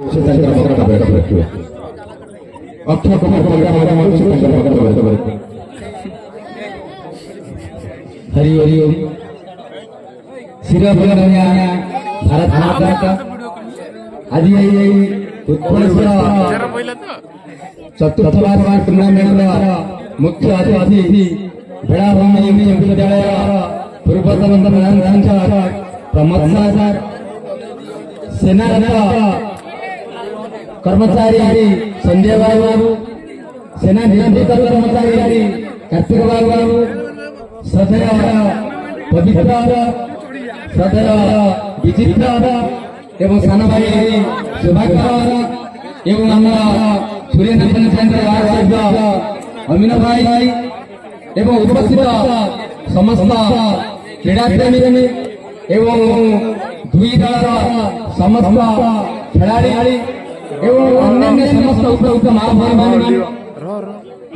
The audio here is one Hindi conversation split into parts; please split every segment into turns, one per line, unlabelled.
से तांकर पकड़ बैठ रखियो अक्षर कुमार पकड़ मारे से तांकर पकड़ बैठ हरि हरि सिरा बगरया भारत माता का आदि उत्पलश्वर चतुर्थ वार्षिक टूर्नामेंट मुख्य अतिथि बेड़ाभूमि इंग्लिश विद्यालय पूर्वतन प्रधान प्रमोद सर सेनारत कर्मचारी संजय बाबू सेना निलंबित कर्मचारी कार्तिक बाबू सदैव पवित्र सदैव विचित्र एवं सान भाई सुभाकर एवं आम सूर्यनारायण अमीन भाई एवं उपस्थित समस्त क्रीड़ा प्रेमी एवं दुई दल समस्त खिलाड़ी एवं अन्य समस्त उपयुक्त माँ भाई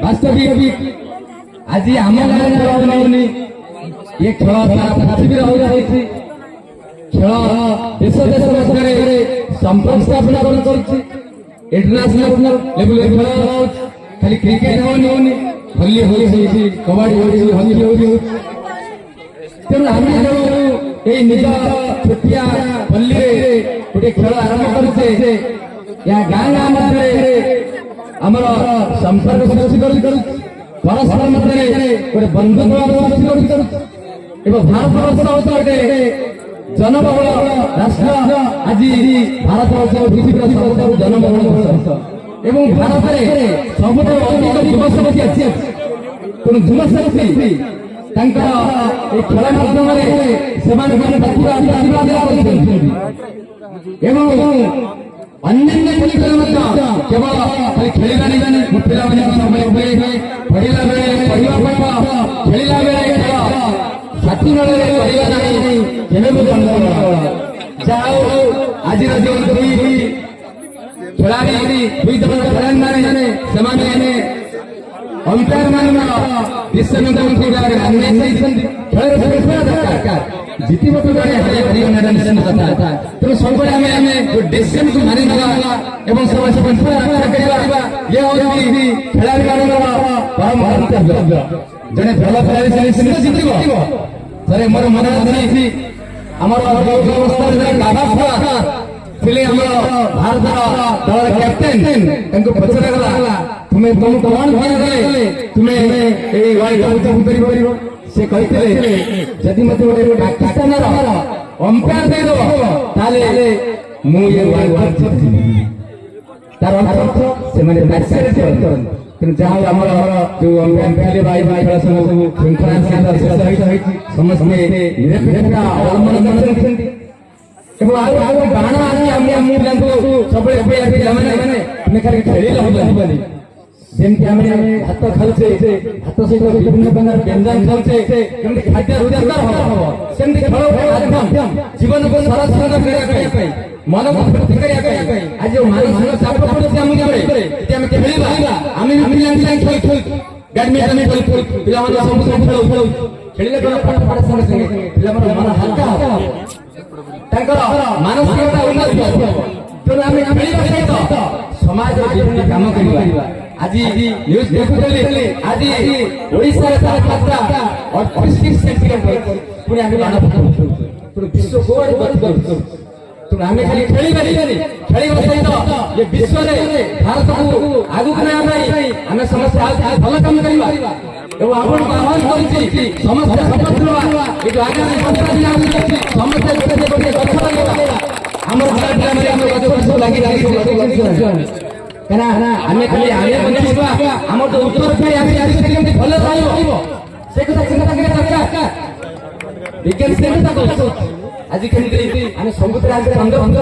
वास्तविक आज आम गाँव ये खेल पृथ्वी खेल देश देश मध्य संपर्क स्थापना इंटरनेशनल लेवल खेल खाली क्रिकेट होनी भली होगी कबाड़ी होगी हॉकी होगी तेणु आम ये निज छोटिया पल्ली गोटे खेल आरंभ करे या गाँ गाँ मध्य आमर संपर्क सृष्टि परस्पर मध्य गोटे बंधुत्व सृष्टि भारत वर्ष गोटे जनबहुल राष्ट्र आज भारत वर्ष पृथ्वी सबुठ जनबहुल एवं भारत में सबुठ अधिक युवशक्ति अच्छी तेणु युवशक्ति खेल माध्यम अन्य केवल खाली खेलना नहीं पिला पढ़ला बेले पढ़ा खेलला बेले साथी मेले जाओ आज खेलाड़ी दुई दल खेलाड़ी मैंने अंपायर मान खेल जीत तेणु सब डिसीजन को मानि खेलाड़ी परम कर्तव्य जड़े भल खेलाड़ी जीत सर मोर मन अच्छी आम अवस्था भारत दल कैप्टेन पचरा गला तुम्हें तुम कौन तुम्हें से कहते जदि मत पाकिस्तान अंपायर देदेव मुझे वर्ल्ड कप जीति तार अर्थ से जहाँ जो अंपायर भाई भाई खेल श्रृंखला समस्ते अवलंबन बाण सब खेल जमी हाथ खाऊे हाथ सहित विभिन्न प्रकार व्यंजन खाऊे खाद्य रोजगार हम सेमती खेल जीवन को सरल मन को फूर्ति करने आज मानसिक चाप पड़े खेल बैडमिंटन खेल पाठ पाठ संगे मन हल्का मानसिकता उन्नति तेणु आम खेल सहित समाज विभिन्न काम करवा आज न्यूज देखुली आज ओडिशा तापमात्रा 38 सेंटीग्रेड पुणी आम बाण फुटाऊ विश्व कोआड़े गति तेणु आम खाली खेल सहित ये विश्व भारत को आगुक आम समस्त भल कम करवा एवं आपको आह्वान करुच्ची समस्त सफल ये आगामी 15 दिन समस्त गछ लगे आम गछ लगी कहना आम खाली आम जो उत्तर भल से चिंता दरकार विज्ञान आज आम समुद्र आज बंद उड़े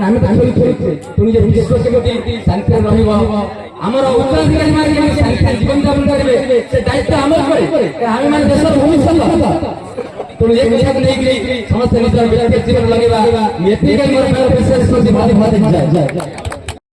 आम तेणु विश्व केमी शांति रमर उत्तराधिकारी जीवन जापन करेंगे से दायित्व आम आम देश भविष्य तेणु ये विषय को लेकिन समस्त निज जीवन लगे